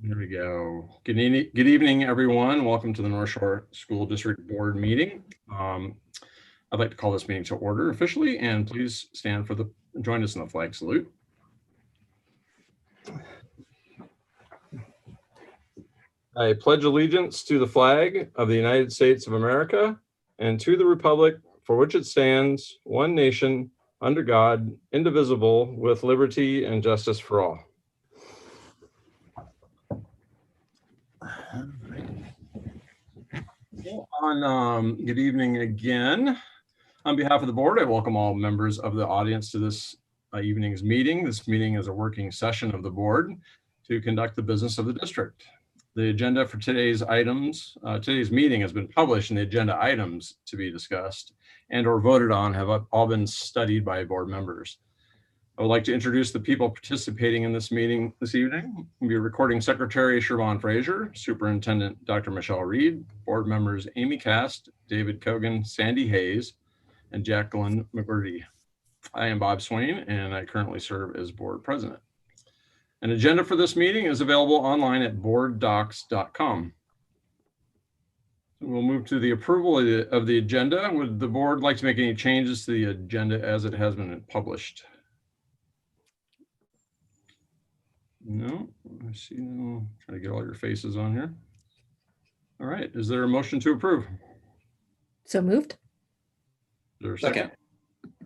There we go. Good evening, everyone. Welcome to the North Shore School District Board meeting. I'd like to call this meeting to order officially, and please stand for join us in the flag salute. I pledge allegiance to the flag of the United States of America and to the republic for which it stands, one nation, under God, indivisible, with liberty and justice for all. Good evening again. On behalf of the board, I welcome all members of the audience to this evening's meeting. This meeting is a working session of the board to conduct the business of the district. The agenda for today's meeting has been published, and the agenda items to be discussed and or voted on have all been studied by board members. I would like to introduce the people participating in this meeting this evening. We'll be recording Secretary Siobhan Fraser, Superintendent Dr. Michelle Reed, board members Amy Cast, David Kogan, Sandy Hayes, and Jacqueline McGurdy. I am Bob Swain, and I currently serve as board president. An agenda for this meeting is available online at boarddocs.com. We'll move to the approval of the agenda. Would the board like to make any changes to the agenda as it has been published? No, I see no. Try to get all your faces on here. All right, is there a motion to approve? So moved. Is there a second?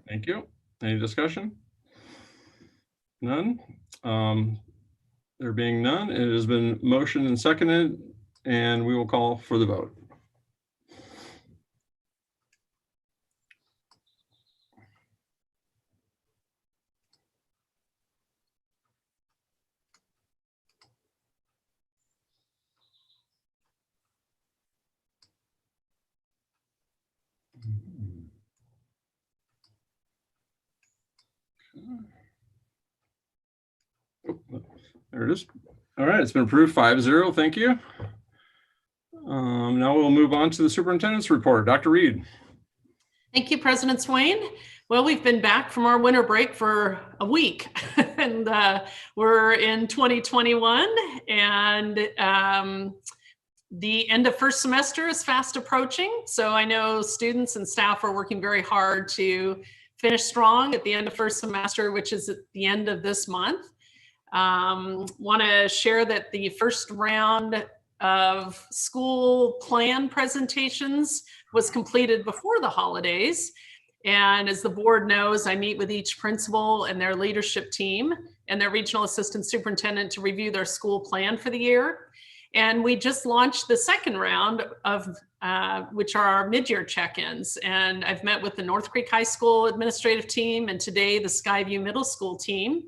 Thank you. Any discussion? None. There being none, it has been motioned and seconded, and we will call for the vote. There it is. All right, it's been approved 5-0. Thank you. Now we'll move on to the superintendent's report. Dr. Reed. Thank you, President Swain. Well, we've been back from our winter break for a week, and we're in 2021, and the end of first semester is fast approaching. So I know students and staff are working very hard to finish strong at the end of first semester, which is at the end of this month. Want to share that the first round of school plan presentations was completed before the holidays. And as the board knows, I meet with each principal and their leadership team and their regional assistant superintendent to review their school plan for the year. And we just launched the second round of which are our mid-year check-ins. And I've met with the North Creek High School administrative team and today the Skyview Middle School team.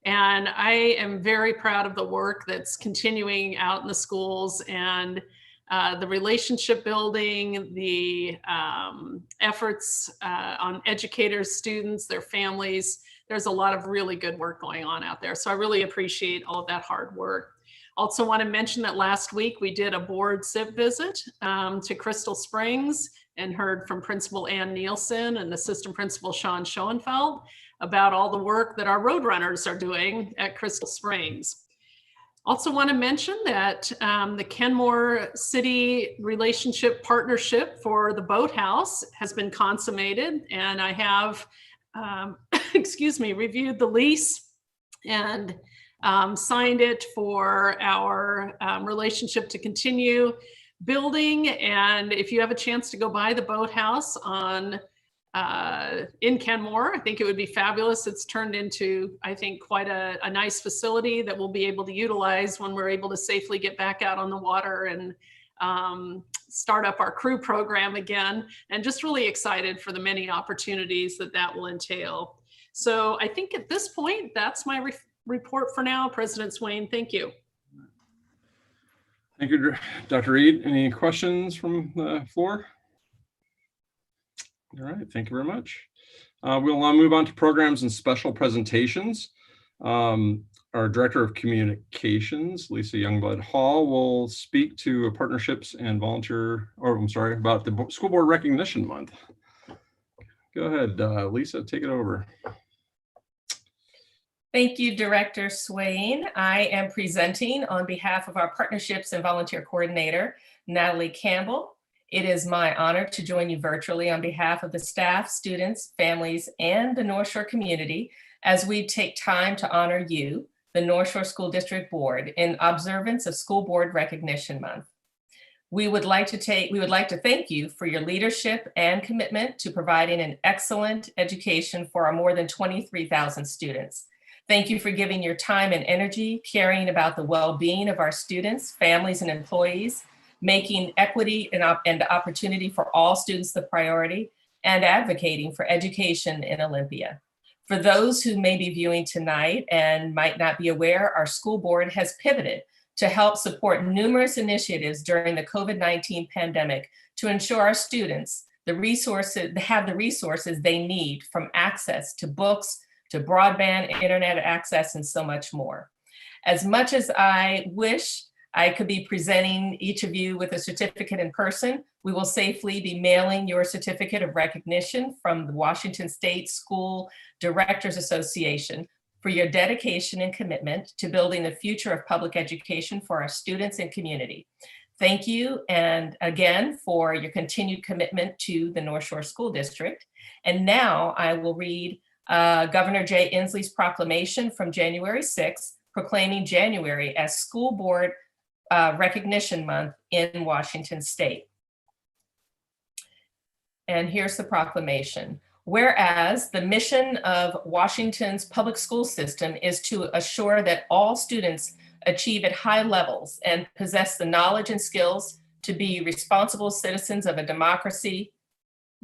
And I am very proud of the work that's continuing out in the schools and the relationship building, the efforts on educators, students, their families. There's a lot of really good work going on out there. So I really appreciate all of that hard work. Also want to mention that last week we did a board SIP visit to Crystal Springs and heard from Principal Ann Nielsen and Assistant Principal Sean Schoenfeld about all the work that our road runners are doing at Crystal Springs. Also want to mention that the Kenmore City Relationship Partnership for the Boathouse has been consummated, and I have, reviewed the lease and signed it for our relationship to continue building. And if you have a chance to go by the Boathouse in Kenmore, I think it would be fabulous. It's turned into, I think, quite a nice facility that we'll be able to utilize when we're able to safely get back out on the water and start up our crew program again. And just really excited for the many opportunities that will entail. So I think at this point, that's my report for now. President Swain, thank you. Thank you, Dr. Reed. Any questions from the floor? All right, thank you very much. We'll now move on to programs and special presentations. Our Director of Communications, Lisa Youngblood Hall, will speak to partnerships and about the School Board Recognition Month. Go ahead, Lisa, take it over. Thank you, Director Swain. I am presenting on behalf of our Partnerships and Volunteer Coordinator, Natalie Campbell. It is my honor to join you virtually on behalf of the staff, students, families, and the North Shore community as we take time to honor you, the North Shore School District Board, in observance of School Board Recognition Month. We would like to thank you for your leadership and commitment to providing an excellent education for our more than 23,000 students. Thank you for giving your time and energy, caring about the well-being of our students, families, and employees, making equity and opportunity for all students the priority, and advocating for education in Olympia. For those who may be viewing tonight and might not be aware, our school board has pivoted to help support numerous initiatives during the COVID-19 pandemic to ensure our students have the resources they need, from access to books, to broadband, internet access, and so much more. As much as I wish I could be presenting each of you with a certificate in person, we will safely be mailing your certificate of recognition from the Washington State School Directors Association for your dedication and commitment to building the future of public education for our students and community. Thank you, and again, for your continued commitment to the North Shore School District. And now I will read Governor Jay Inslee's proclamation from January 6th, proclaiming January as School Board Recognition Month in Washington State. And here's the proclamation. Whereas the mission of Washington's public school system is to assure that all students achieve at high levels and possess the knowledge and skills to be responsible citizens of a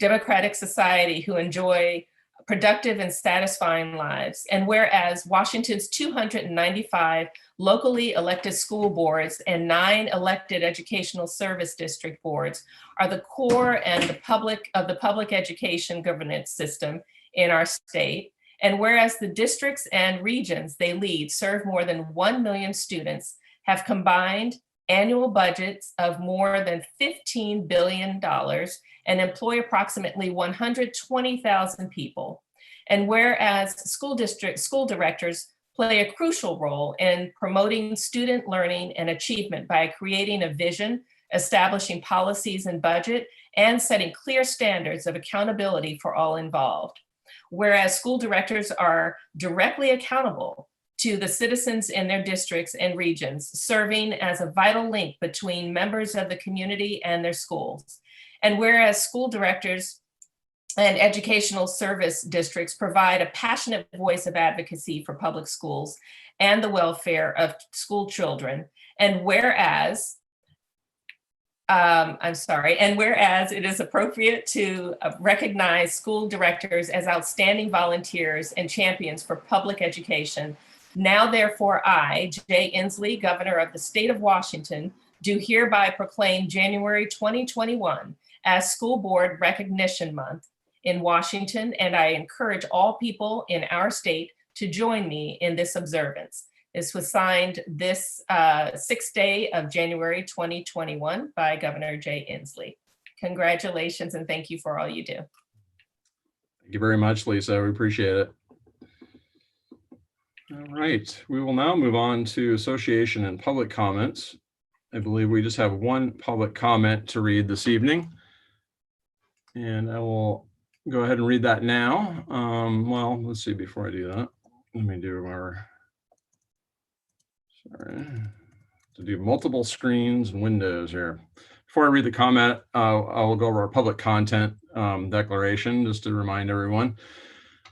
democratic society who enjoy productive and satisfying lives. And whereas Washington's 295 locally elected school boards and 9 elected educational service district boards are the core and the public education governance system in our state. And whereas the districts and regions they lead serve more than 1 million students, have combined annual budgets of more than $15 billion and employ approximately 120,000 people. And whereas school directors play a crucial role in promoting student learning and achievement by creating a vision, establishing policies and budget, and setting clear standards of accountability for all involved. Whereas school directors are directly accountable to the citizens in their districts and regions, serving as a vital link between members of the community and their schools. And whereas school directors and educational service districts provide a passionate voice of advocacy for public schools and the welfare of school children. And whereas, whereas it is appropriate to recognize school directors as outstanding volunteers and champions for public education, now therefore I, Jay Inslee, Governor of the State of Washington, do hereby proclaim January 2021 as School Board Recognition Month in Washington, and I encourage all people in our state to join me in this observance. This was signed this 6th day of January 2021 by Governor Jay Inslee. Congratulations and thank you for all you do. Thank you very much, Lisa. We appreciate it. All right, we will now move on to association and public comments. I believe we just have one public comment to read this evening. And I will go ahead and read that now. Well, let's see, before I do that, let me do to do multiple screens and windows here. Before I read the comment, I will go over our public content declaration, just to remind everyone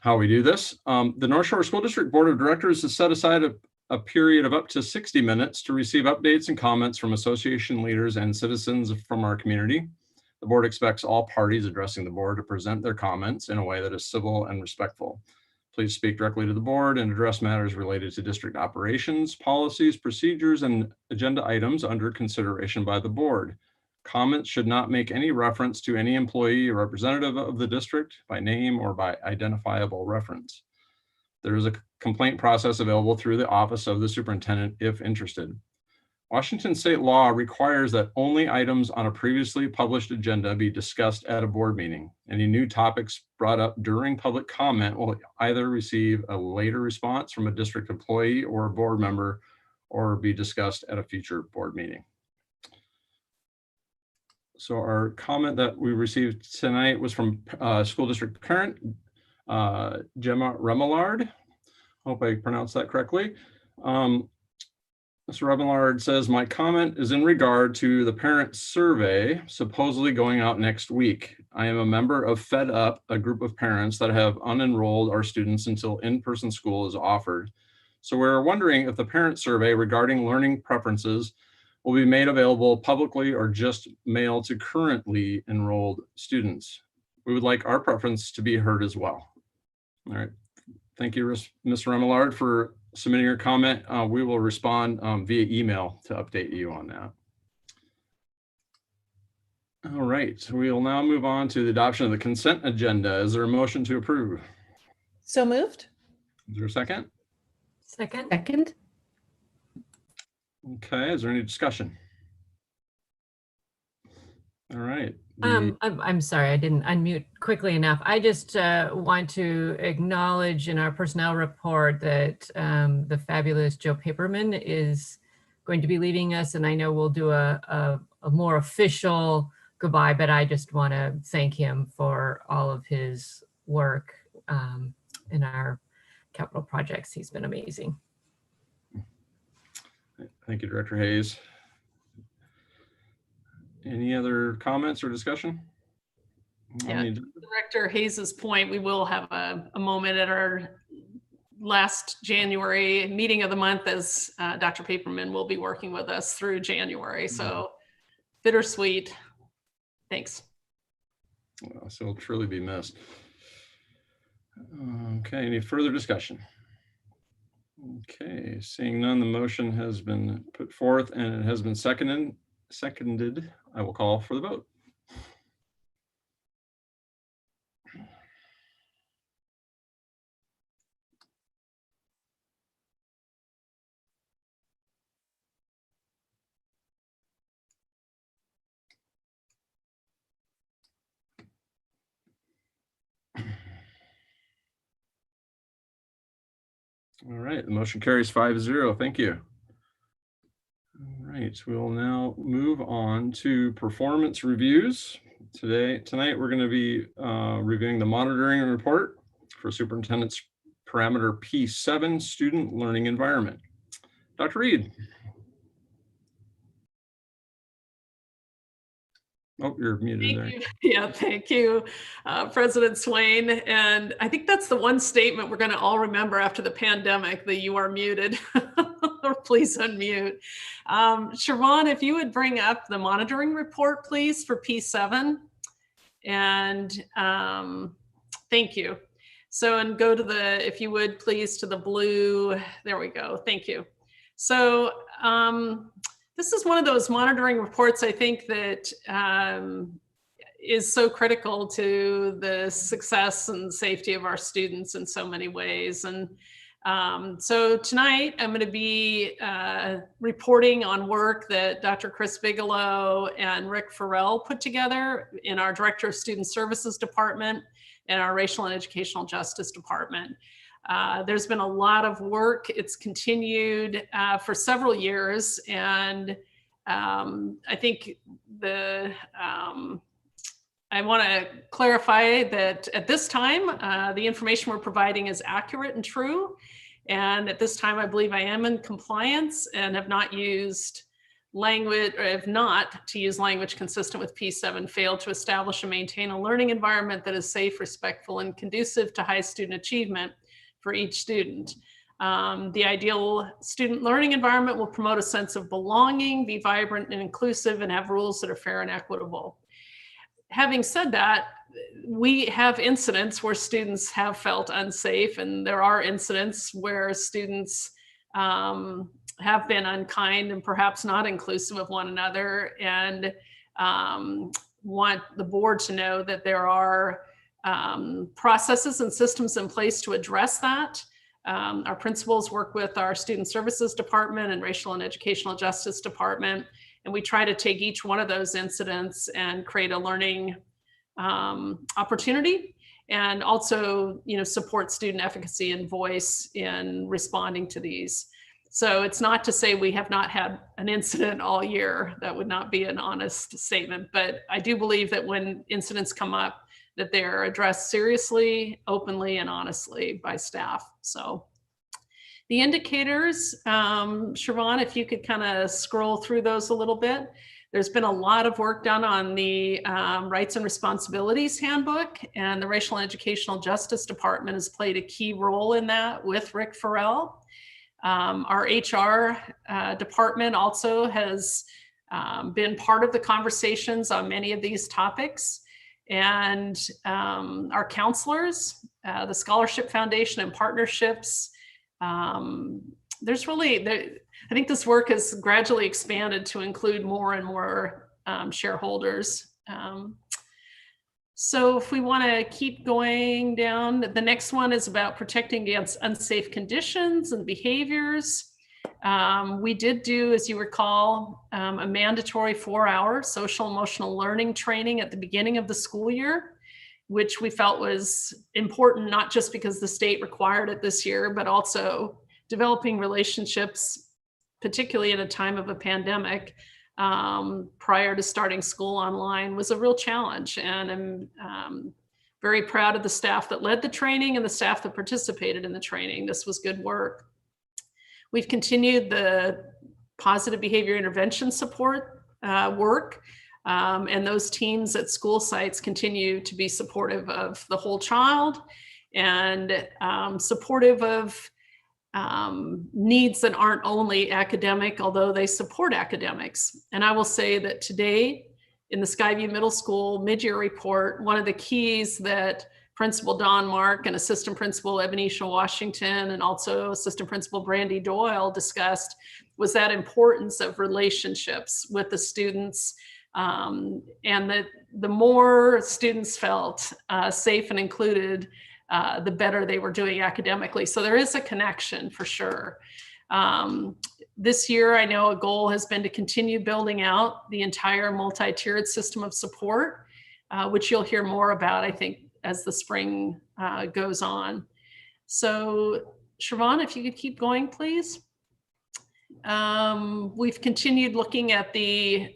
how we do this. The North Shore School District Board of Directors has set aside a period of up to 60 minutes to receive updates and comments from association leaders and citizens from our community. The board expects all parties addressing the board to present their comments in a way that is civil and respectful. Please speak directly to the board and address matters related to district operations, policies, procedures, and agenda items under consideration by the board. Comments should not make any reference to any employee or representative of the district by name or by identifiable reference. There is a complaint process available through the office of the superintendent if interested. Washington state law requires that only items on a previously published agenda be discussed at a board meeting. Any new topics brought up during public comment will either receive a later response from a district employee or a board member or be discussed at a future board meeting. So our comment that we received tonight was from school district parent, Gemma Remillard. Hope I pronounced that correctly. Mr. Remillard says, my comment is in regard to the parent survey supposedly going out next week. I am a member of Fed Up, a group of parents that have unenrolled our students until in-person school is offered. So we're wondering if the parent survey regarding learning preferences will be made available publicly or just mailed to currently enrolled students. We would like our preference to be heard as well. All right. Thank you, Ms. Remillard, for submitting your comment. We will respond via email to update you on that. All right, we will now move on to the adoption of the consent agenda. Is there a motion to approve? So moved. Is there a second? Second. Okay, is there any discussion? All right. I'm sorry, I didn't unmute quickly enough. I just want to acknowledge in our personnel report that the fabulous Joe Paperman is going to be leaving us, and I know we'll do a more official goodbye, but I just want to thank him for all of his work in our capital projects. He's been amazing. Thank you, Director Hayes. Any other comments or discussion? Yeah, Director Hayes's point, we will have a moment at our last January meeting of the month as Dr. Paperman will be working with us through January. So bittersweet. Thanks. So it'll truly be missed. Okay, any further discussion? Okay, seeing none, the motion has been put forth and it has been seconded. I will call for the vote. All right, the motion carries 5-0. Thank you. All right, we will now move on to performance reviews. Tonight, we're going to be reviewing the monitoring report for Superintendent's Parameter P7 Student Learning Environment. Dr. Reed. Oh, you're muted there. Thank you. Yeah, thank you, President Swain. And I think that's the one statement we're going to all remember after the pandemic, that you are muted. Or please unmute. Siobhan, if you would bring up the monitoring report, please, for P7. And thank you. So, and go to the, if you would, please, to the blue. There we go. Thank you. So, this is one of those monitoring reports, I think, that is so critical to the success and safety of our students in so many ways. And so tonight I'm going to be reporting on work that Dr. Chris Bigelow and Rick Farrell put together in our Director of Student Services Department and our Racial and Educational Justice Department. There's been a lot of work. It's continued for several years. And I think I want to clarify that at this time, the information we're providing is accurate and true. And at this time, I believe I am in compliance and have not used language, or have not, to use language consistent with P7, failed to establish and maintain a learning environment that is safe, respectful, and conducive to high student achievement for each student. The ideal student learning environment will promote a sense of belonging, be vibrant and inclusive, and have rules that are fair and equitable. Having said that, we have incidents where students have felt unsafe, and there are incidents where students have been unkind and perhaps not inclusive of one another, and want the board to know that there are processes and systems in place to address that. Our principals work with our student services department and racial and educational justice department, and we try to take each one of those incidents and create a learning opportunity, and also, support student efficacy and voice in responding to these. So it's not to say we have not had an incident all year. That would not be an honest statement, but I do believe that when incidents come up, that they're addressed seriously, openly, and honestly by staff. So the indicators, Siobhan, if you could kind of scroll through those a little bit. There's been a lot of work done on the Rights and Responsibilities Handbook, and the Racial and Educational Justice Department has played a key role in that with Rick Farrell. Our HR department also has been part of the conversations on many of these topics. And our counselors, the Scholarship Foundation and partnerships, there's really, I think this work has gradually expanded to include more and more shareholders. So if we want to keep going down, the next one is about protecting against unsafe conditions and behaviors. We did do, as you recall, a mandatory 4-hour social emotional learning training at the beginning of the school year, which we felt was important, not just because the state required it this year, but also developing relationships, particularly in a time of a pandemic, prior to starting school online, was a real challenge. And I'm very proud of the staff that led the training and the staff that participated in the training. This was good work. We've continued the positive behavior intervention support work, and those teams at school sites continue to be supportive of the whole child and supportive of needs that aren't only academic, although they support academics. And I will say that today in the Skyview Middle School mid-year report, one of the keys that Principal Don Mark and Assistant Principal Ebenetia Washington and also Assistant Principal Brandy Doyle discussed was that importance of relationships with the students, and that the more students felt safe and included, the better they were doing academically. So there is a connection for sure. This year, I know a goal has been to continue building out the entire multi-tiered system of support, which you'll hear more about, I think, as the spring goes on. So Siobhan, if you could keep going, please. We've continued looking at the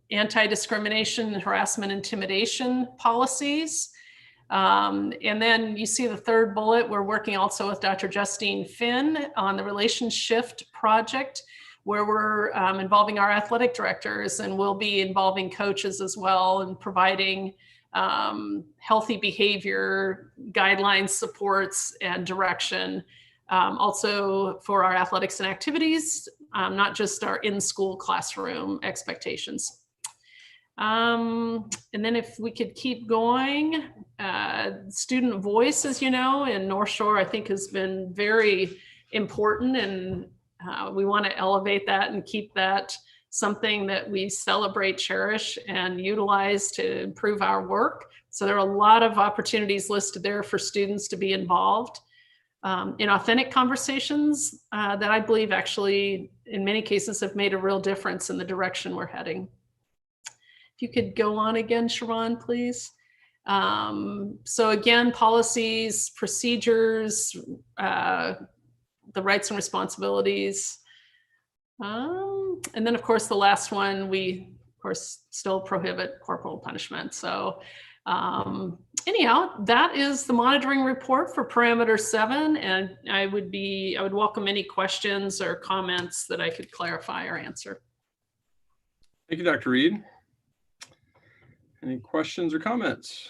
anti-discrimination, harassment, intimidation policies. And then you see the third bullet, we're working also with Dr. Justine Finn on the Relationship project, where we're involving our athletic directors, and we'll be involving coaches as well and providing healthy behavior guidelines, supports, and direction. Also for our athletics and activities, not just our in-school classroom expectations. And then if we could keep going, student voice, as you know, in North Shore, I think has been very important, and we want to elevate that and keep that something that we celebrate, cherish, and utilize to improve our work. So there are a lot of opportunities listed there for students to be involved in authentic conversations that I believe actually, in many cases, have made a real difference in the direction we're heading. If you could go on again, Sharon, please. So again, policies, procedures, the rights and responsibilities. And then of course, the last one, we of course still prohibit corporal punishment. So anyhow, that is the monitoring report for parameter 7. And I would welcome any questions or comments that I could clarify or answer. Thank you, Dr. Reed. Any questions or comments?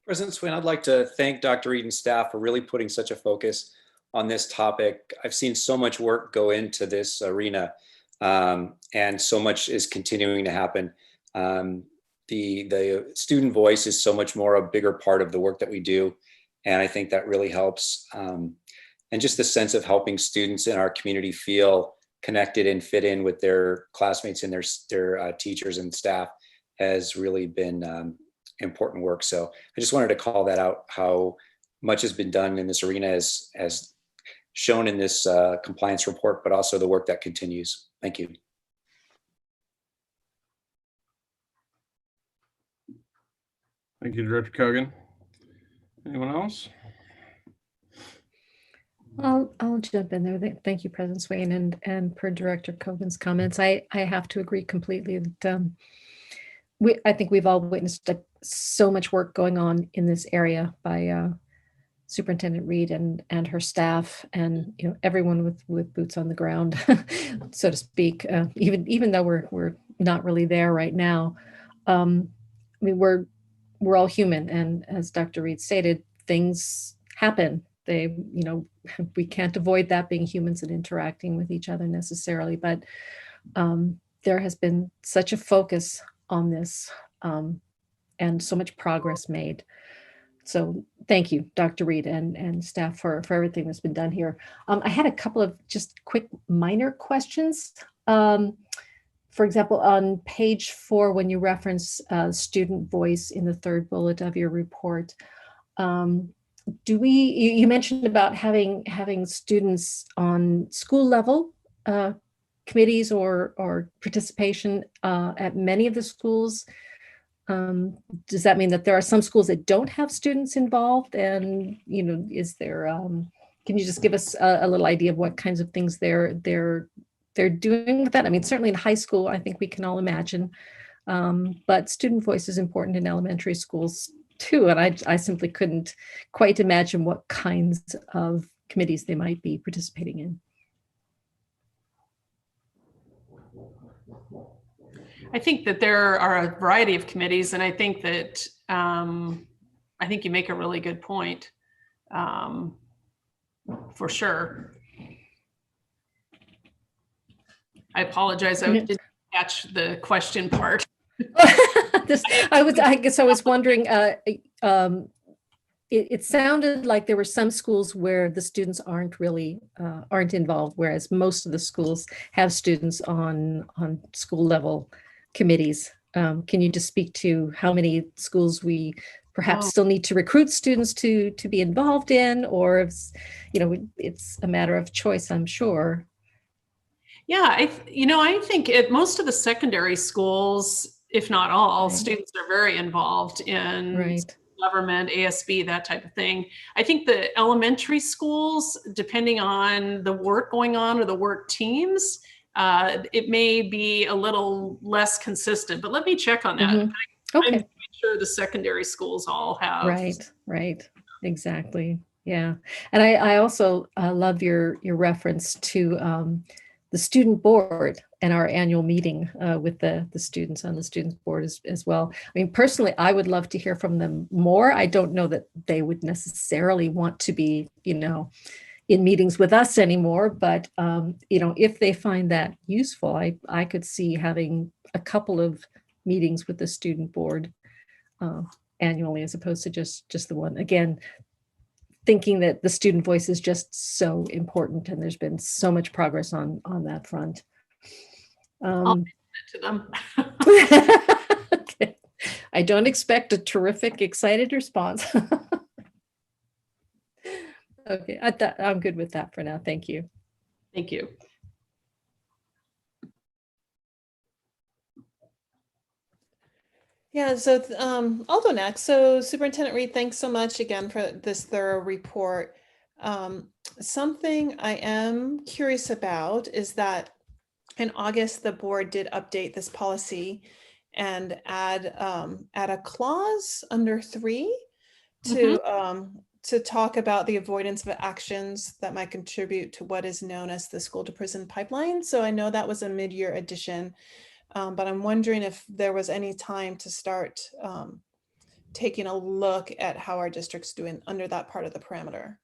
President Swain, I'd like to thank Dr. Reed and staff for really putting such a focus on this topic. I've seen so much work go into this arena, and so much is continuing to happen. The student voice is so much more a bigger part of the work that we do, and I think that really helps. And just the sense of helping students in our community feel connected and fit in with their classmates and their teachers and staff has really been important work. So I just wanted to call that out, how much has been done in this arena as shown in this compliance report, but also the work that continues. Thank you. Thank you, Director Kogan. Anyone else? I'll jump in there. Thank you, President Swain, and per Director Cogan's comments, I have to agree completely that I think we've all witnessed so much work going on in this area by Superintendent Reed and her staff, and everyone with boots on the ground, so to speak. Even though we're not really there right now, I mean we're all human, and as Dr. Reed stated, things happen. We can't avoid that, being humans and interacting with each other necessarily, but there has been such a focus on this and so much progress made. So thank you, Dr. Reed and staff for everything that's been done here. I had a couple of just quick minor questions. For example, on page 4, when you reference student voice in the third bullet of your report, you mentioned about having students on school level committees or participation at many of the schools. Does that mean that there are some schools that don't have students involved? And is there? Can you just give us a little idea of what kinds of things they're doing with that? I mean, certainly in high school, I think we can all imagine, but student voice is important in elementary schools too. And I simply couldn't quite imagine what kinds of committees they might be participating in. I think that there are a variety of committees, and I think that I think you make a really good point, for sure. I apologize, I didn't catch the question part. I guess I was wondering. It sounded like there were some schools where the students aren't involved, whereas most of the schools have students on school level committees. Can you just speak to how many schools we perhaps still need to recruit students to be involved in, or if, it's a matter of choice, I'm sure. Yeah, I think at most of the secondary schools, if not all, Right. students are very involved in Right. government, ASB, that type of thing. I think the elementary schools, depending on the work going on or the work teams, it may be a little less consistent, but let me check on that. Mm-hmm. Okay. I'm sure the secondary schools all have. Right. Exactly. Yeah. And I also love your reference to the student board and our annual meeting with the students on the students board as well. I mean, personally, I would love to hear from them more. I don't know that they would necessarily want to be, in meetings with us anymore, but if they find that useful, I could see having a couple of meetings with the student board annually, as opposed to just the one. Again, thinking that the student voice is just so important, and there's been so much progress on that front. I'll mention it to them. Okay. I don't expect a terrific, excited response. Okay, I'm good with that for now. Thank you. Thank you. Yeah, so I'll go next. So Superintendent Reed, thanks so much again for this thorough report. Something I am curious about is that in August, the board did update this policy and add a clause under 3 to talk about the avoidance of actions that might contribute to what is known as the school to prison pipeline. So I know that was a mid-year addition. But I'm wondering if there was any time to start taking a look at how our district's doing under that part of the parameter.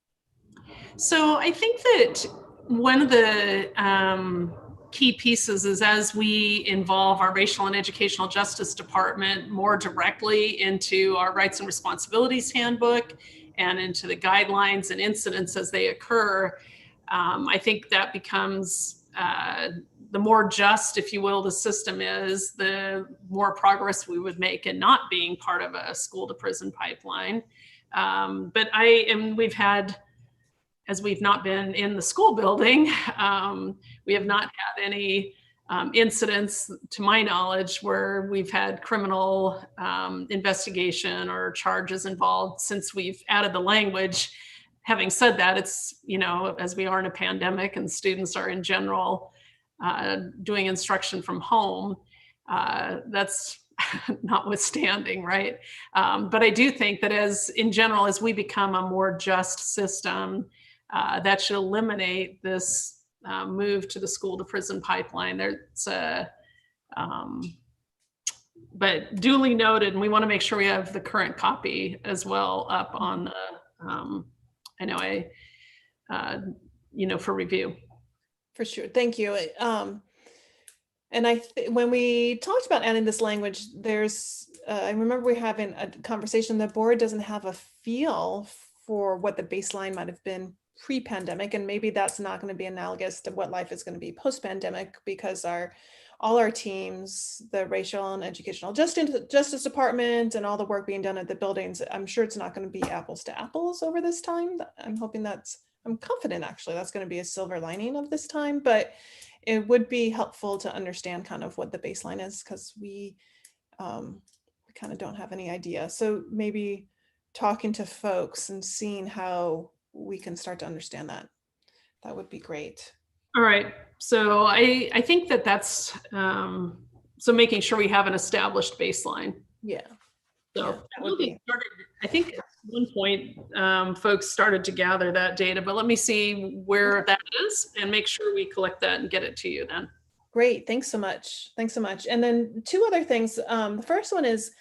So I think that one of the key pieces is, as we involve our racial and educational justice department more directly into our rights and responsibilities handbook and into the guidelines and incidents as they occur, I think that becomes the more just, if you will, the system is, the more progress we would make in not being part of a school to prison pipeline. But we've had, as we've not been in the school building, we have not had any incidents, to my knowledge, where we've had criminal investigation or charges involved since we've added the language. Having said that, it's, as we are in a pandemic and students are in general doing instruction from home, that's notwithstanding, right? But I do think that in general, as we become a more just system, that should eliminate this move to the school to prison pipeline. But duly noted, and we want to make sure we have the current copy as well up on the for review. For sure, thank you. And when we talked about adding this language, I remember we having a conversation. The board doesn't have a feel for what the baseline might have been pre-pandemic, and maybe that's not going to be analogous to what life is going to be post-pandemic, because all our teams, the racial and educational justice department, and all the work being done at the buildings, I'm sure it's not going to be apples to apples over this time. I'm confident actually that's going to be a silver lining of this time, but it would be helpful to understand kind of what the baseline is, because we kind of don't have any idea. So maybe talking to folks and seeing how we can start to understand that would be great. All right. So I think that's so making sure we have an established baseline. Yeah. So I think at one point folks started to gather that data, but let me see where that is and make sure we collect that and get it to you then. Great. Thanks so much. And then two other things. The first one is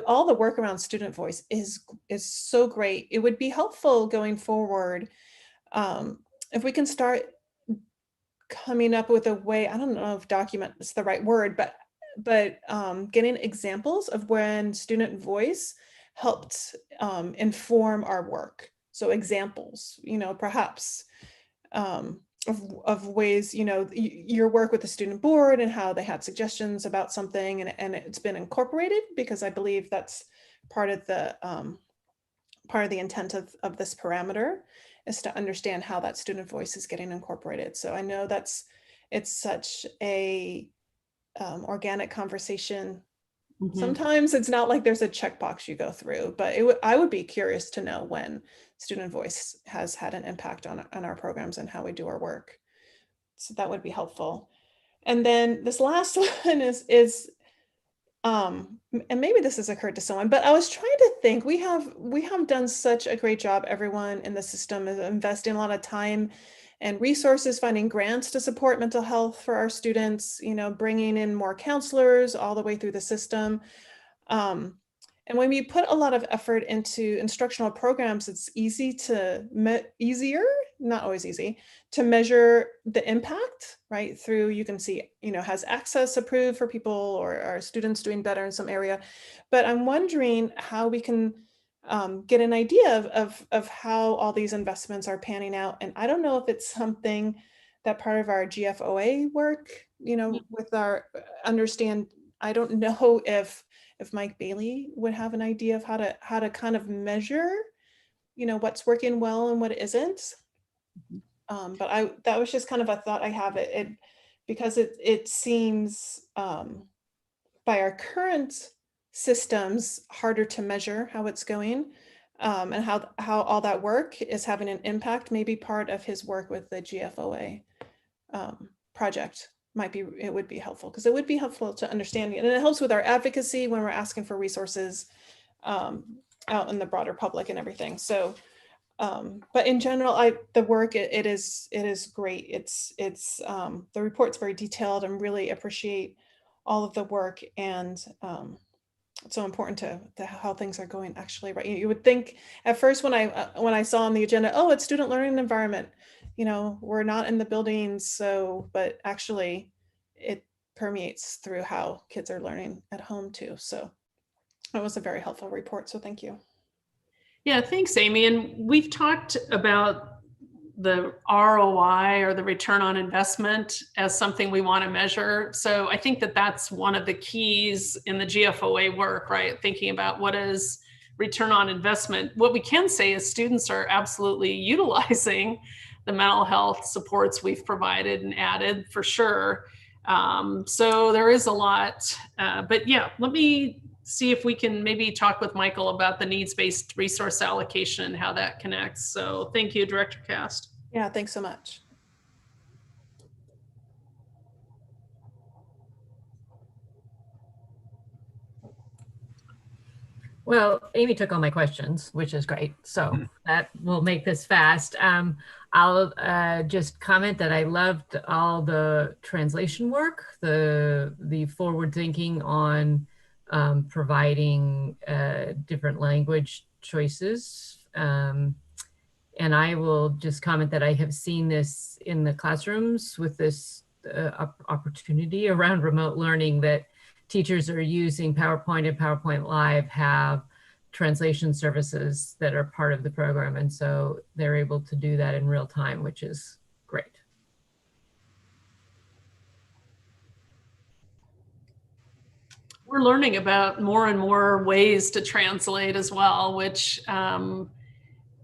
all the work around student voice is so great. It would be helpful going forward if we can start coming up with a way, I don't know if document is the right word, but getting examples of when student voice helped inform our work. So examples, perhaps of ways, your work with the student board and how they had suggestions about something and it's been incorporated, because I believe that's part of the intent of this parameter, is to understand how that student voice is getting incorporated. So I know it's such a organic conversation. Mm-hmm. Sometimes it's not like there's a checkbox you go through, but I would be curious to know when student voice has had an impact on our programs and how we do our work. So that would be helpful. And then this last one is and maybe this has occurred to someone, but I was trying to think, we have done such a great job, everyone in the system is investing a lot of time and resources, finding grants to support mental health for our students, bringing in more counselors all the way through the system. And when we put a lot of effort into instructional programs, it's not always easy, to measure the impact, right? Through, you can see, has access approved for people, or are students doing better in some area? But I'm wondering how we can get an idea of how all these investments are panning out. And I don't know if it's something that part of our GFOA work, with our understand, I don't know if Mike Bailey would have an idea of how to kind of measure, what's working well and what isn't. But that was just kind of a thought I have because it seems by our current systems harder to measure how it's going, and how all that work is having an impact. Maybe part of his work with the GFOA project it would be helpful, because it would be helpful to understand, and it helps with our advocacy when we're asking for resources out in the broader public and everything. So but in general, the work it is great. It's the report's very detailed, and really appreciate all of the work, and it's so important to how things are going actually, right? You would think at first when I saw on the agenda, oh, it's student learning environment, we're not in the buildings, but actually it permeates through how kids are learning at home too. So it was a very helpful report, so thank you. Yeah, thanks, Amy. And we've talked about the ROI or the return on investment as something we want to measure. So I think that that's one of the keys in the GFOA work, right? Thinking about what is return on investment. What we can say is students are absolutely utilizing the mental health supports we've provided and added for sure. So there is a lot, but yeah, let me see if we can maybe talk with Michael about the needs-based resource allocation and how that connects. So thank you, Director Cast. Yeah, thanks so much. Well, Amy took all my questions, which is great. So that will make this fast. I'll just comment that I loved all the translation work, the forward thinking on providing different language choices. And I will just comment that I have seen this in the classrooms with this opportunity around remote learning, that teachers are using PowerPoint, and PowerPoint Live have translation services that are part of the program. And so they're able to do that in real time, which is great. We're learning about more and more ways to translate as well, which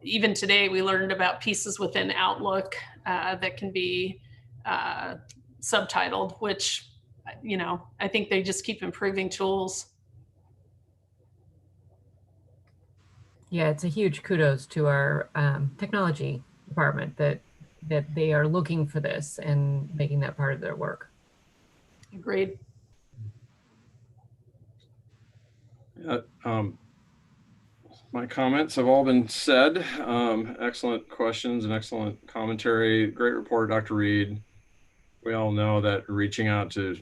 even today we learned about pieces within Outlook that can be subtitled, which, you know, I think they just keep improving tools. Yeah, it's a huge kudos to our technology department that they are looking for this and making that part of their work. Agreed. My comments have all been said. Excellent questions and excellent commentary. Great report, Dr. Reed. We all know that reaching out to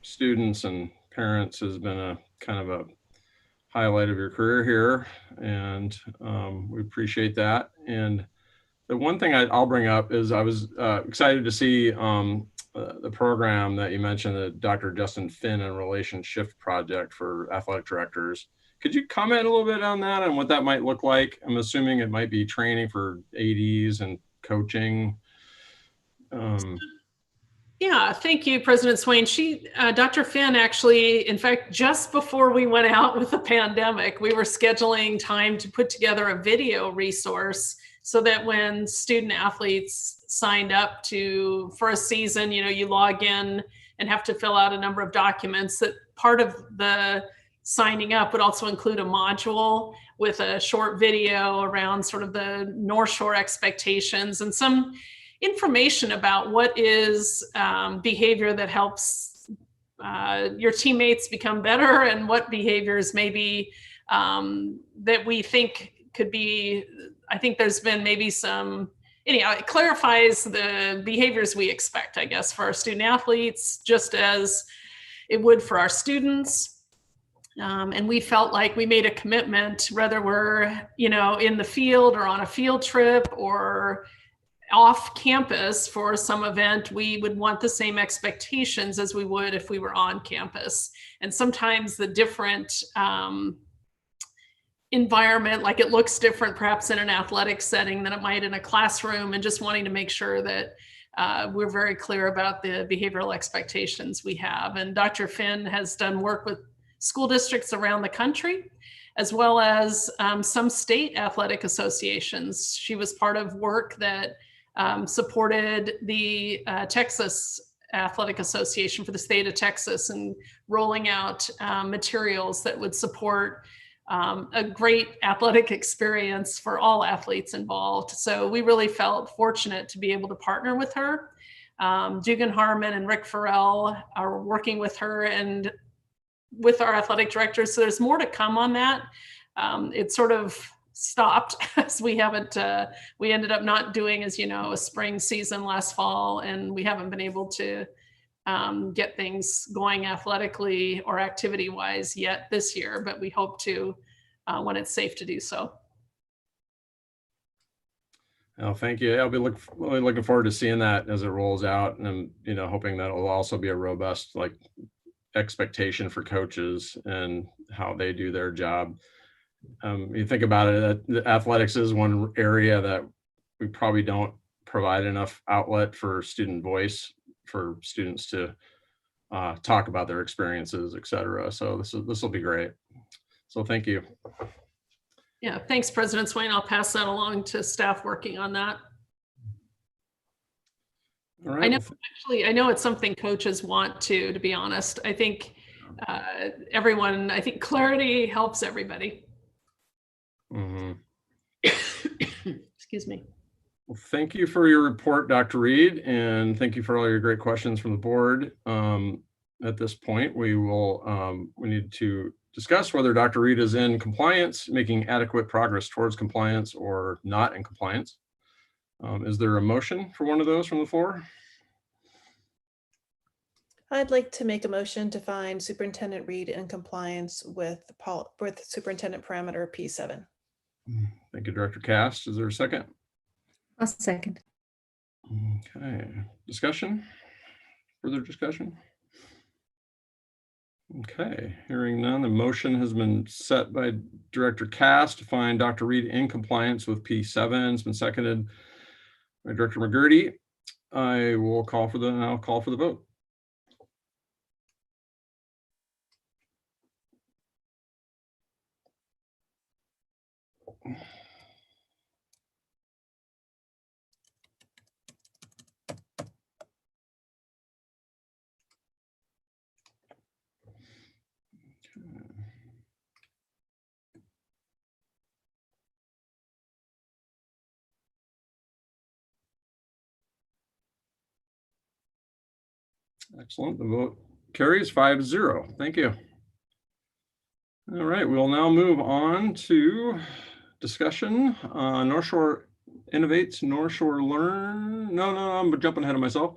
students and parents has been a kind of a highlight of your career here, and we appreciate that. And the one thing I'll bring up is I was excited to see the program that you mentioned, the Dr. Justin Finn and Relationship Project for athletic directors. Could you comment a little bit on that and what that might look like? I'm assuming it might be training for ADs and coaching. Yeah, thank you, President Swain. Dr. Finn actually, in fact, just before we went out with the pandemic, we were scheduling time to put together a video resource so that when student athletes signed up for a season, you know, you log in and have to fill out a number of documents, that part of the signing up would also include a module with a short video around sort of the North Shore expectations and some information about what is behavior that helps your teammates become better, and what behaviors maybe that we think could be, I think there's been maybe some, anyhow, it clarifies the behaviors we expect, I guess, for our student athletes, just as it would for our students. And we felt like we made a commitment, whether we're, you know, in the field or on a field trip or off campus for some event, we would want the same expectations as we would if we were on campus. And sometimes the different environment, like it looks different perhaps in an athletic setting than it might in a classroom, and just wanting to make sure that we're very clear about the behavioral expectations we have. And Dr. Finn has done work with school districts around the country, as well as some state athletic associations. She was part of work that supported the Texas Athletic Association for the state of Texas, and rolling out materials that would support a great athletic experience for all athletes involved. So we really felt fortunate to be able to partner with her. Dugan Harmon and Rick Farrell are working with her and with our athletic directors. So there's more to come on that. It sort of stopped as we ended up not doing, as you know, a spring season last fall, and we haven't been able to get things going athletically or activity wise yet this year, but we hope to when it's safe to do so. Oh, thank you. I'll be really looking forward to seeing that as it rolls out, and I'm, you know, hoping that it will also be a robust expectation for coaches and how they do their job. You think about it, athletics is one area that we probably don't provide enough outlet for student voice for students to talk about their experiences, et cetera. So this will be great. So thank you. Yeah, thanks, President Swain. I'll pass that along to staff working on that. All right. I know, actually, I know it's something coaches want to be honest. I think everyone, I think clarity helps everybody. Mhm. Excuse me. Well, thank you for your report, Dr. Reed, and thank you for all your great questions from the board. At this point, we need to discuss whether Dr. Reed is in compliance, making adequate progress towards compliance, or not in compliance. Is there a motion for one of those from the floor? I'd like to make a motion to find Superintendent Reed in compliance with Superintendent Parameter P7. Thank you, Director Cast. Is there a second? I'll second. Okay, discussion? Further discussion? Okay, hearing none, the motion has been set by Director Cast to find Dr. Reed in compliance with P7. It's been seconded by Director McGurty. I'll call for the vote. Excellent. The vote carries 5-0. Thank you. All right, we'll now move on to discussion. North Shore Innovates, North Shore Learn. No, I'm jumping ahead of myself.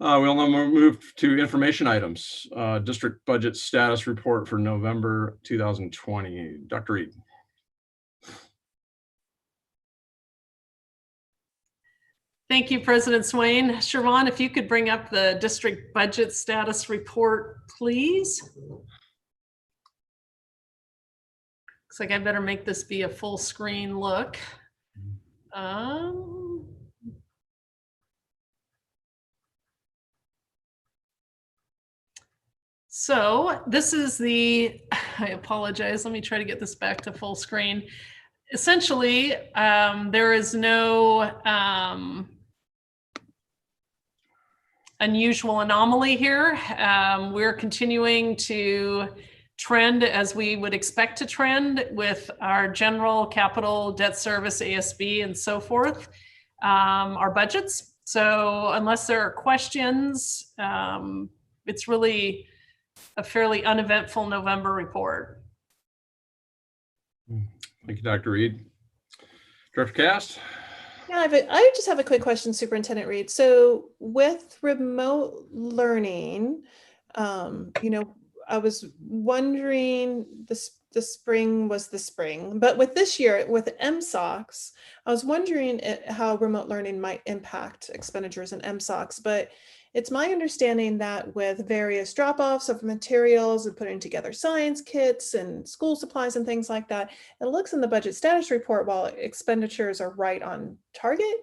We'll now move to information items. District budget status report for November 2020. Dr. Reed. Thank you, President Swain. Siobhan, if you could bring up the district budget status report, please. Looks like I better make this be a full screen look. So this is I apologize, let me try to get this back to full screen. Essentially, there is no unusual anomaly here. We're continuing to trend as we would expect to trend with our general capital debt service, ASB, and so forth, our budgets. So unless there are questions, it's really a fairly uneventful November report. Thank you, Dr. Reed. Director Cast. Yeah, I just have a quick question, Superintendent Reed. So with remote learning, I was wondering, the spring was the spring, but with this year, with MSOCs, I was wondering how remote learning might impact expenditures in MSOCs, but it's my understanding that with various drop-offs of materials and putting together science kits and school supplies and things like that, it looks in the budget status report while expenditures are right on target.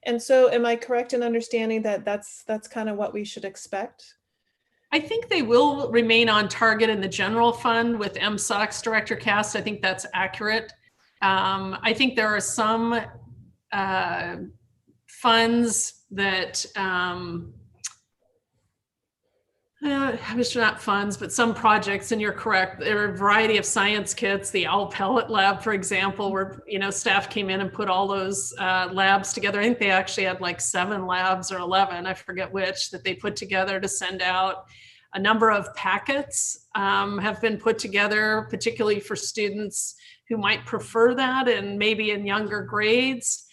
And so am I correct in understanding that that's kind of what we should expect? I think they will remain on target in the general fund with MSOCs, Director Cast. I think that's accurate. I think there are some funds that, it's not funds, but some projects, and you're correct, there are a variety of science kits, the Owl Pellet Lab, for example, where staff came in and put all those labs together. I think they actually had like 7 labs or 11, I forget which, that they put together to send out. A number of packets have been put together, particularly for students who might prefer that and maybe in younger grades.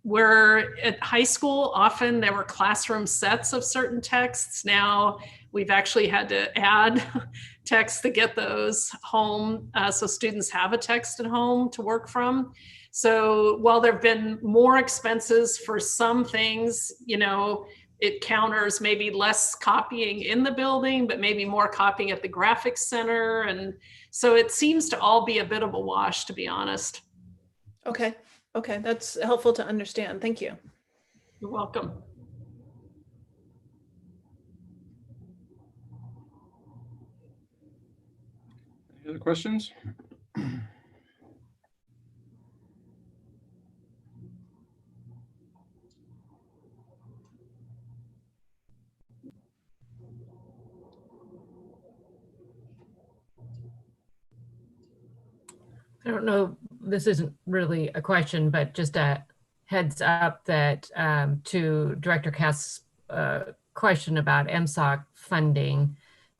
Where at high school, often there were classroom sets of certain texts. Now we've actually had to add texts to get those home. So students have a text at home to work from. So while there have been more expenses for some things, it counters maybe less copying in the building, but maybe more copying at the graphics center. And so it seems to all be a bit of a wash, to be honest. Okay, Okay, that's helpful to understand. Thank you. You're welcome. Any other questions? I don't know, this isn't really a question, but just a heads up that to Director Cass' question about MSOC funding,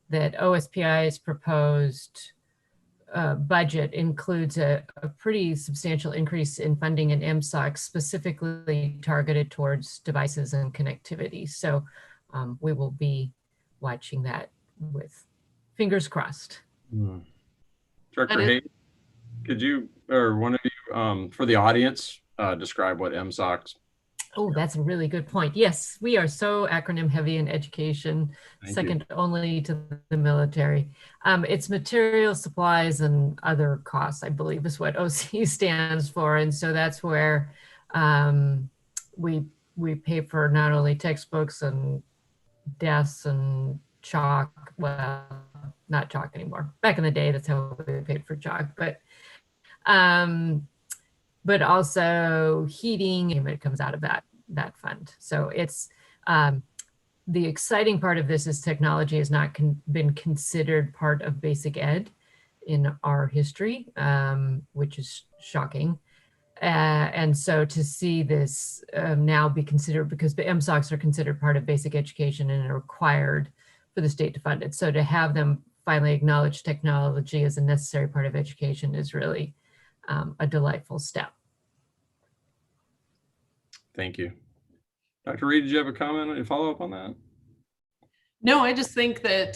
that OSPI's proposed budget includes a pretty substantial increase in funding in MSOC, specifically targeted towards devices and connectivity. So we will be watching that with fingers crossed. Director Hayes, could you, or one of you, for the audience, describe what MSOC's? Oh, that's a really good point. Yes, we are so acronym heavy in education, second only to the military. It's material, supplies, and other costs, I believe is what OC stands for. And so that's where we pay for not only textbooks and desks and chalk, well, not chalk anymore. Back in the day, that's how we paid for chalk, but also heating, and it comes out of that fund. So it's the exciting part of this is technology has not been considered part of basic ed in our history, which is shocking. And so to see this now be considered, because the MSOCs are considered part of basic education and are required for the state to fund it. So to have them finally acknowledge technology as a necessary part of education is really a delightful step. Thank you. Dr. Reed, did you have a comment or follow up on that? No, I just think that,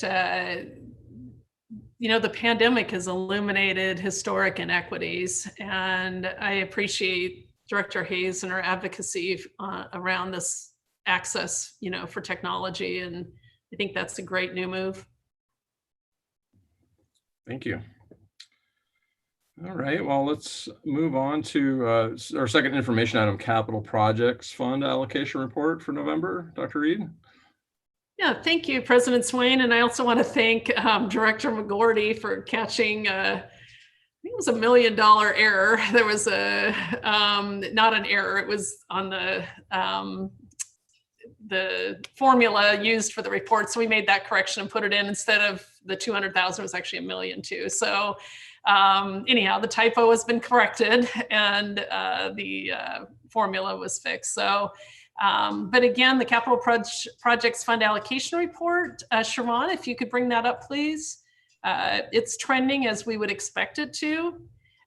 the pandemic has illuminated historic inequities, and I appreciate Director Hayes and her advocacy around this access, for technology. And I think that's a great new move. Thank you. All right, well, let's move on to our second information item, Capital Projects Fund Allocation Report for November. Dr. Reed? Yeah, thank you, President Swain. And I also want to thank Director McGordy for catching, I think it was $1 million error. There was not an error, it was on the formula used for the report. So we made that correction and put it in. Instead of the 200,000, it was actually $1 million too. So anyhow, the typo has been corrected and the formula was fixed. So, but again, the Capital Projects Fund Allocation Report, Sharon, if you could bring that up, please. It's trending as we would expect it to,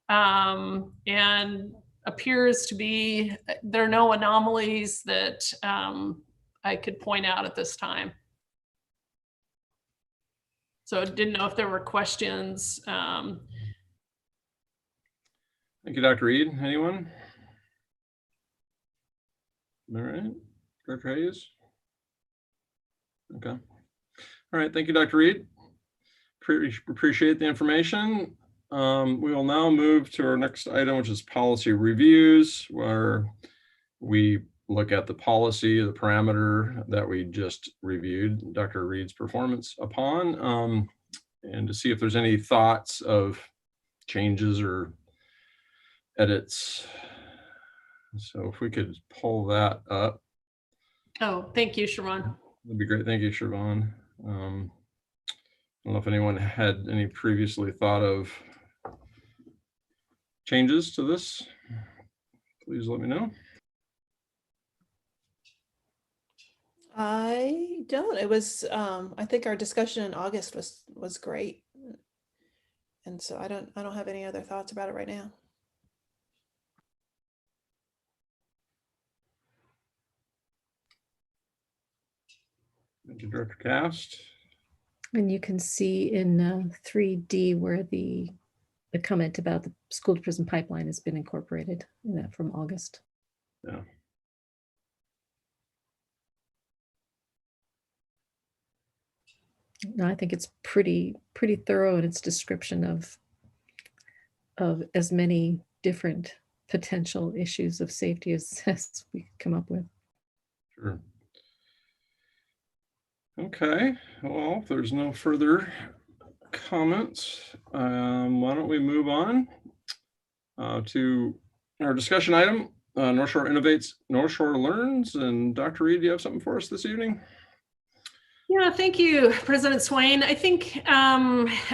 and appears to be, there are no anomalies that I could point out at this time. So I didn't know if there were questions. Thank you, Dr. Reed. Anyone? All right, Dr. Hayes? Okay. All right, thank you, Dr. Reed. Appreciate the information. We will now move to our next item, which is policy reviews, where we look at the policy, the parameter that we just reviewed Dr. Reed's performance upon, and to see if there's any thoughts of changes or edits. So if we could pull that up. Oh, thank you, Sharon. That'd be great. Thank you, Siobhan. I don't know if anyone had any previously thought of changes to this. Please let me know. I don't. It was I think our discussion in August was great. And so I don't have any other thoughts about it right now. Thank you, Director Cast. And you can see in 3D where the comment about the school to prison pipeline has been incorporated in that from August. Yeah. No, I think it's pretty thorough in its description of as many different potential issues of safety as we come up with. Sure. Okay, well, if there's no further comments, why don't we move on to our discussion item, North Shore Innovates, North Shore Learns. And Dr. Reed, do you have something for us this evening? Yeah, thank you, President Swain. I think,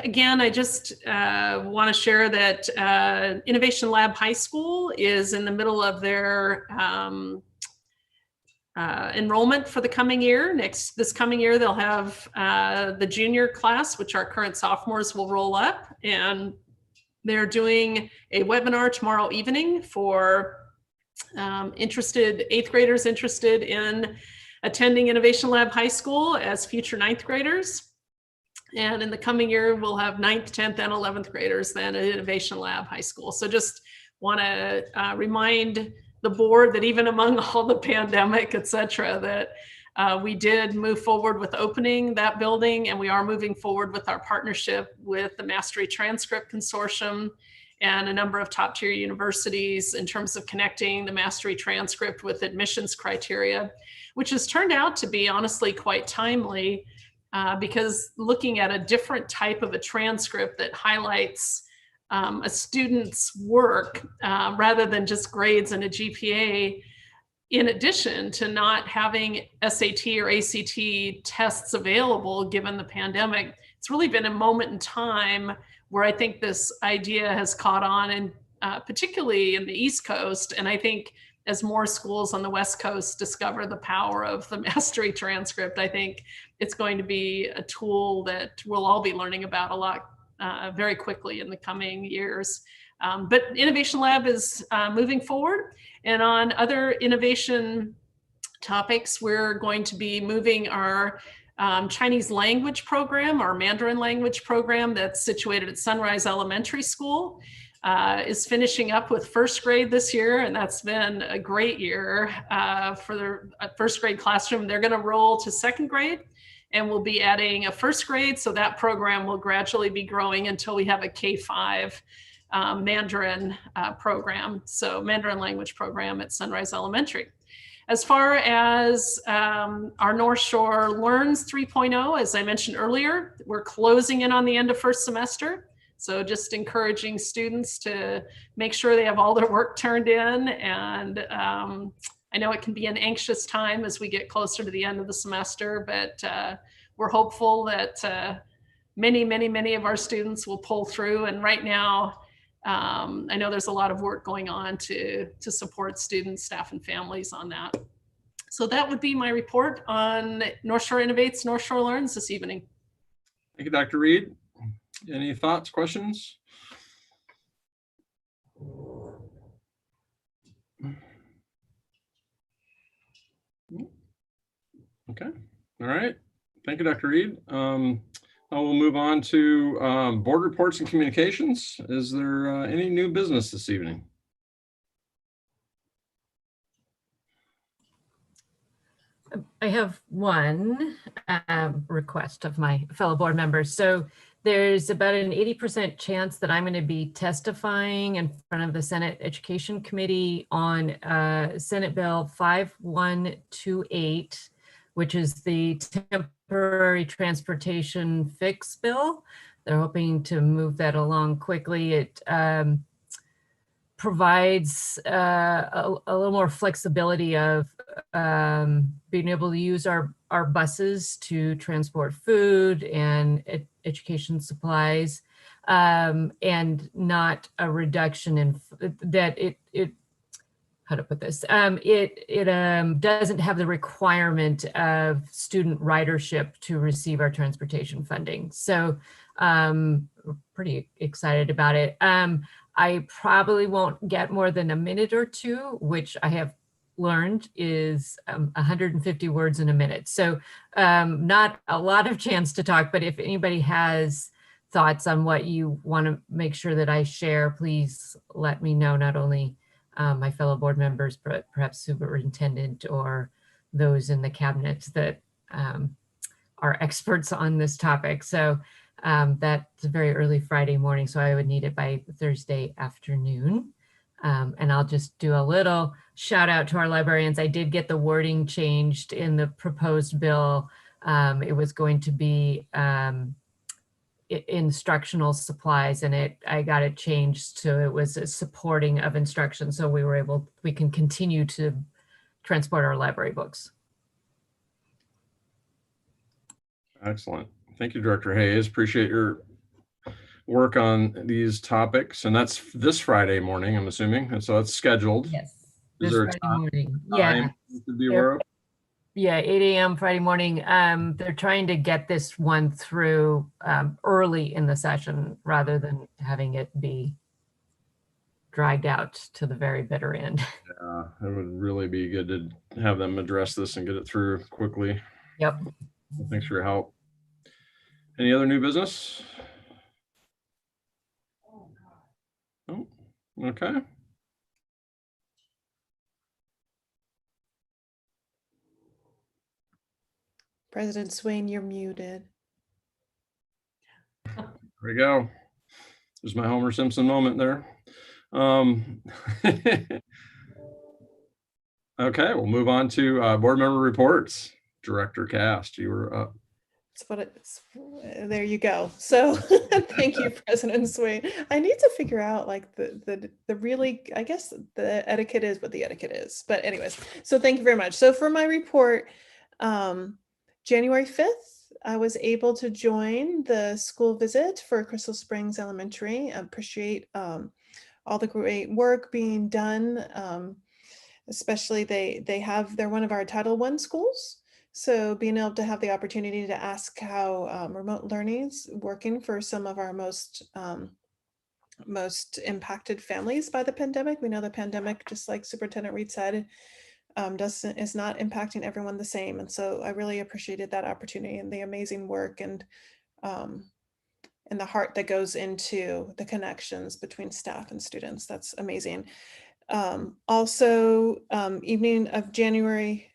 again, I just want to share that Innovation Lab High School is in the middle of their enrollment for the coming year. This coming year, they'll have the junior class, which our current sophomores will roll up, and they're doing a webinar tomorrow evening for eighth graders interested in attending Innovation Lab High School as future ninth graders. And in the coming year, we'll have 9th, 10th, and 11th graders then at Innovation Lab High School. So just want to remind the board that even among all the pandemic, et cetera, that we did move forward with opening that building, and we are moving forward with our partnership with the Mastery Transcript Consortium and a number of top tier universities in terms of connecting the Mastery Transcript with admissions criteria, which has turned out to be honestly quite timely because looking at a different type of a transcript that highlights a student's work rather than just grades and a GPA, in addition to not having SAT or ACT tests available given the pandemic, it's really been a moment in time where I think this idea has caught on, and particularly in the East Coast. And I think as more schools on the West Coast discover the power of the Mastery Transcript, I think it's going to be a tool that we'll all be learning about a lot very quickly in the coming years. But Innovation Lab is moving forward. And on other innovation topics, we're going to be moving our Chinese language program, our Mandarin language program that's situated at Sunrise Elementary School, is finishing up with first grade this year. And that's been a great year for the first grade classroom. They're going to roll to second grade, and we'll be adding a first grade. So that program will gradually be growing until we have a K-5 Mandarin program. So Mandarin language program at Sunrise Elementary. As far as our North Shore Learns 3.0, as I mentioned earlier, we're closing in on the end of first semester. So just encouraging students to make sure they have all their work turned in. And I know it can be an anxious time as we get closer to the end of the semester, but we're hopeful that many of our students will pull through. And right now, I know there's a lot of work going on to support students, staff, and families on that. So that would be my report on North Shore Innovates, North Shore Learns this evening. Thank you, Dr. Reed. Any thoughts, questions? Okay, all right. Thank you, Dr. Reed. I will move on to board reports and communications. Is there any new business this evening? I have one request of my fellow board members. So there's about an 80% chance that I'm going to be testifying in front of the Senate Education Committee on Senate Bill 5128, which is the temporary transportation fix bill. They're hoping to move that along quickly. It provides a little more flexibility of being able to use our buses to transport food and education supplies, and not a reduction in that how to put this, it doesn't have the requirement of student ridership to receive our transportation funding. So we're pretty excited about it. I probably won't get more than a minute or two, which I have learned is 150 words in a minute. So not a lot of chance to talk, but if anybody has thoughts on what you want to make sure that I share, please let me know, not only my fellow board members, but perhaps superintendent or those in the cabinet that are experts on this topic. So that's a very early Friday morning, so I would need it by Thursday afternoon. And I'll just do a little shout out to our librarians. I did get the wording changed in the proposed bill. It was going to be instructional supplies, and I got it changed so it was a supporting of instruction. So we can continue to transport our library books. Excellent. Thank you, Director Hayes. Appreciate your work on these topics. And that's this Friday morning, I'm assuming. And so it's scheduled. Yes. Is This there a Friday time morning. Yeah. to be aware of? Yeah, 8 a.m. Friday morning. They're trying to get this one through early in the session rather than having it be dragged out to the very bitter end. Yeah, it would really be good to have them address this and get it through quickly. Yep. Thanks for your help. Any other new business? Oh, okay. President Swain, you're muted. There we go. There's my Homer Simpson moment there. Okay, we'll move on to board member reports. Director Cast, you were up. That's what it's. There you go. So thank you, President Swain. I need to figure out like the really, I guess the etiquette is what the etiquette is. But anyways, so thank you very much. So for my report, January 5th, I was able to join the school visit for Crystal Springs Elementary. I appreciate all the great work being done. Especially they're one of our Title I schools. So being able to have the opportunity to ask how remote learning is working for some of our most impacted families by the pandemic. We know the pandemic, just like Superintendent Reed said, is not impacting everyone the same. And so I really appreciated that opportunity and the amazing work and the heart that goes into the connections between staff and students. That's amazing. Also, evening of January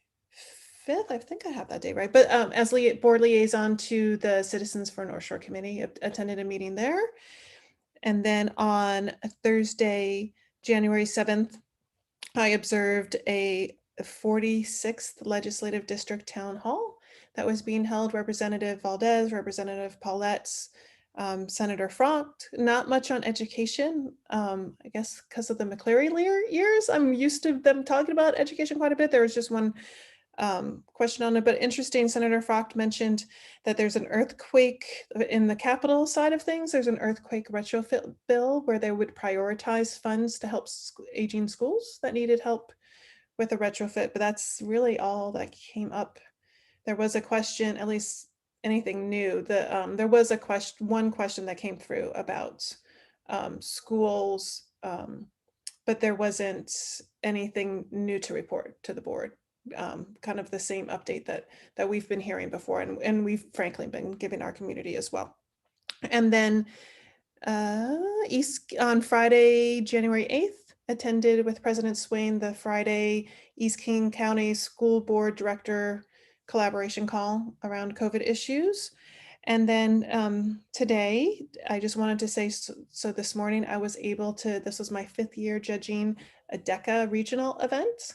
5th, I think I have that day right, but as board liaison to the Citizens for North Shore Committee, attended a meeting there. And then on Thursday, January 7th, I observed a 46th Legislative District Town Hall that was being held. Representative Valdez, Representative Paulette's, Senator Frocht. Not much on education, I guess because of the McCleary years. I'm used to them talking about education quite a bit. There was just one question on it, but interesting. Senator Frocht mentioned that there's an earthquake in the capital side of things. There's an earthquake retrofit bill where they would prioritize funds to help aging schools that needed help with a retrofit, but that's really all that came up. There was a question, at least anything new, there was one question that came through about schools, but there wasn't anything new to report to the board. Kind of the same update that we've been hearing before, and we've frankly been giving our community as well. And then on Friday, January 8th, attended with President Swain the Friday East King County School Board Director collaboration call around COVID issues. And then today, I just wanted to say, so this morning I was able to, this was my 5th year judging a DECA regional event.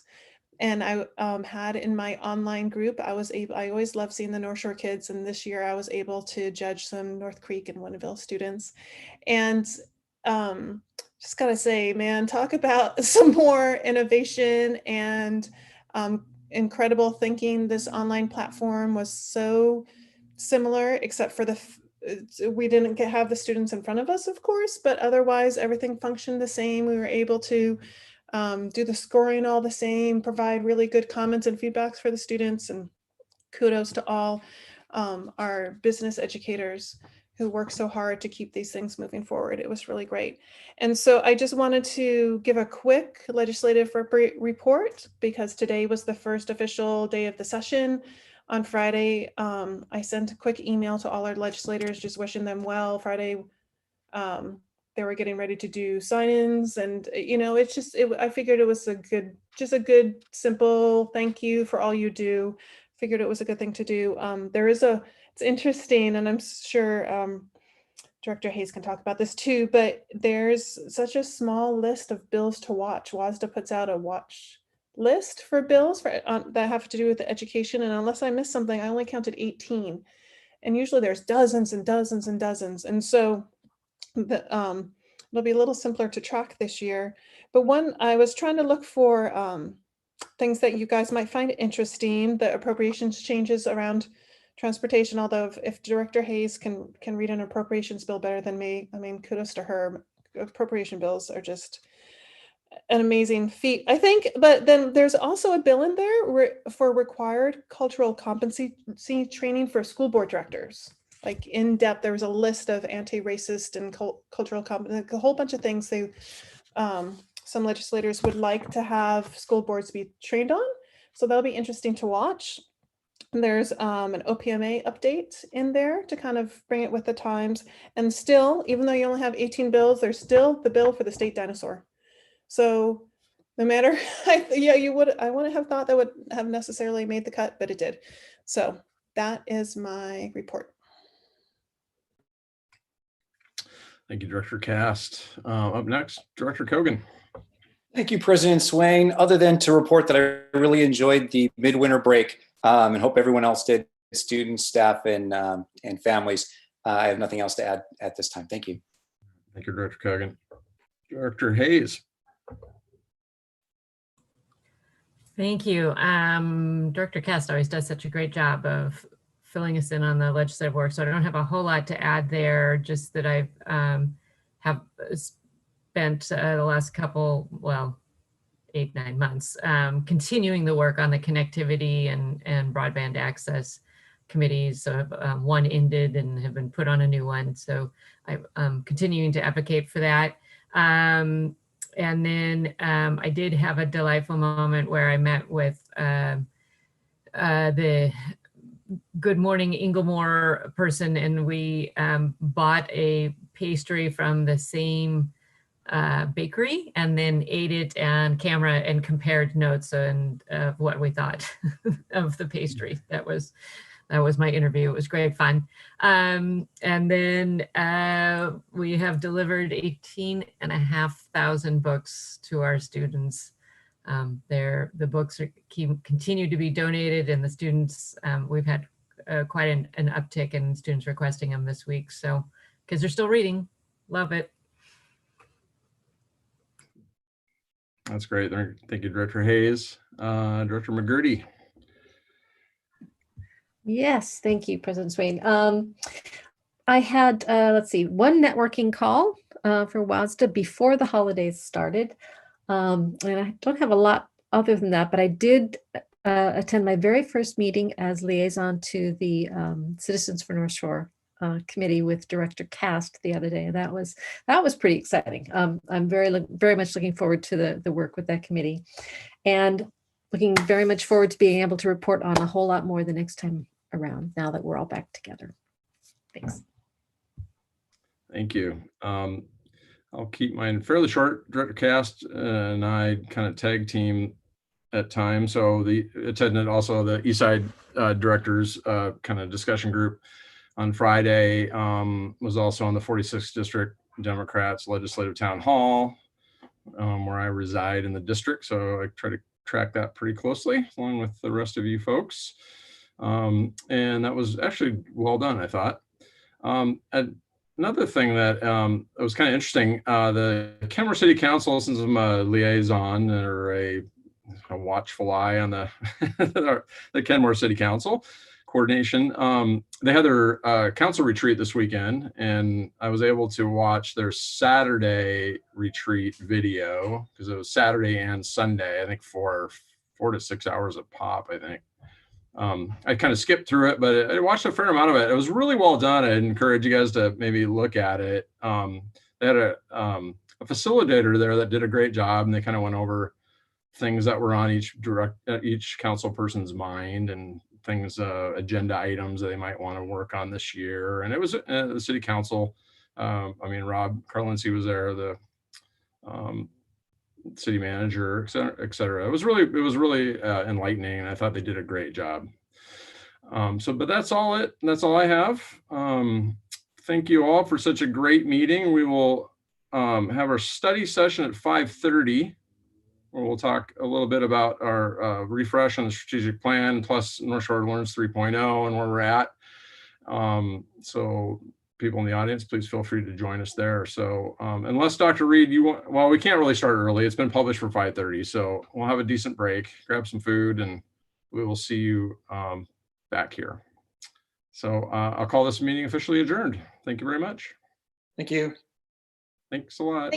And I had in my online group, I always love seeing the North Shore kids. And this year I was able to judge some North Creek and Winneville students. And just gotta say, man, talk about some more innovation and incredible thinking. This online platform was so similar, except for we didn't have the students in front of us, of course, but otherwise everything functioned the same. We were able to do the scoring all the same, provide really good comments and feedbacks for the students, and kudos to all our business educators who work so hard to keep these things moving forward. It was really great. And so I just wanted to give a quick legislative report because today was the first official day of the session. On Friday, I sent a quick email to all our legislators just wishing them well. Friday, they were getting ready to do sign-ins, and it's just I figured it was a good simple thank you for all you do. Figured it was a good thing to do. It's interesting, and I'm sure Director Hayes can talk about this too, but there's such a small list of bills to watch. WASDA puts out a watch list for bills that have to do with the education. And unless I missed something, I only counted 18. And usually there's dozens and dozens and dozens. And so it'll be a little simpler to track this year. But one, I was trying to look for things that you guys might find interesting, the appropriations changes around transportation, although if Director Hayes can read an appropriations bill better than me, I mean, kudos to her. Appropriation bills are just an amazing feat, I think. But then there's also a bill in there for required cultural competency training for school board directors. Like in depth, there was a list of anti-racist and cultural competency, a whole bunch of things some legislators would like to have school boards be trained on. So that'll be interesting to watch. There's an OPMA update in there to kind of bring it with the times. And still, even though you only have 18 bills, there's still the bill for the state dinosaur. So no matter, I wouldn't have thought that would have necessarily made the cut, but it did. So that is my report. Thank you, Director Cast. Up next, Director Kogan. Thank you, President Swain. Other than to report that I really enjoyed the midwinter break and hope everyone else did, students, staff, and families. I have nothing else to add at this time. Thank you. Thank you, Director Kogan. Director Hayes. Thank you. Director Cast always does such a great job of filling us in on the legislative work, so I don't have a whole lot to add there, just that I have spent the last couple, 8-9 months, continuing the work on the connectivity and broadband access committees. So one ended and have been put on a new one. So I'm continuing to advocate for that. And then I did have a delightful moment where I met with the Good Morning Inglemore person, and we bought a pastry from the same bakery and then ate it on camera and compared notes and what we thought of the pastry. That was my interview. It was great fun. And then we have delivered 18,500 books to our students. The books continue to be donated, and the students, we've had quite an uptick in students requesting them this week. So, because they're still reading, love it. That's great. Thank you, Director Hayes. Director McGurty. Yes, thank you, President Swain. I had, one networking call for WASDA before the holidays started. And I don't have a lot other than that, but I did attend my very first meeting as liaison to the Citizens for North Shore committee with Director Cast the other day. That was pretty exciting. I'm very much looking forward to the work with that committee, and looking very much forward to being able to report on a whole lot more the next time around, now that we're all back together. Thanks. Thank you. I'll keep mine fairly short. Director Cast and I kind of tag team at times. So attended also the Eastside Directors kind of discussion group on Friday. Was also on the 46th District Democrats Legislative Town Hall, where I reside in the district. So I try to track that pretty closely along with the rest of you folks. And that was actually well done, I thought. Another thing that was kind of interesting, the Kenmore City Council, since I'm a liaison or a watchful eye on the Kenmore City Council coordination, they had their council retreat this weekend, and I was able to watch their Saturday retreat video, because it was Saturday and Sunday, I think for 4 to 6 hours a pop, I think. I kind of skipped through it, but I watched a fair amount of it. It was really well done. I'd encourage you guys to maybe look at it. They had a facilitator there that did a great job, and they kind of went over things that were on each council person's mind, and things, agenda items that they might want to work on this year. And it was the city council. Rob Carlincy was there, the city manager, et cetera. It was really enlightening, and I thought they did a great job. But that's all I have. thank you all for such a great meeting. We will have our study session at 5:30, where we'll talk a little bit about our refresh on the strategic plan, plus North Shore Learns 3.0 and where we're at. So people in the audience, please feel free to join us there. So unless Dr. Reed, you want, well, we can't really start early. It's been published for 5:30, so we'll have a decent break, grab some food, and we will see you back here. So I'll call this meeting officially adjourned. Thank you very much. Thank you. Thanks a lot.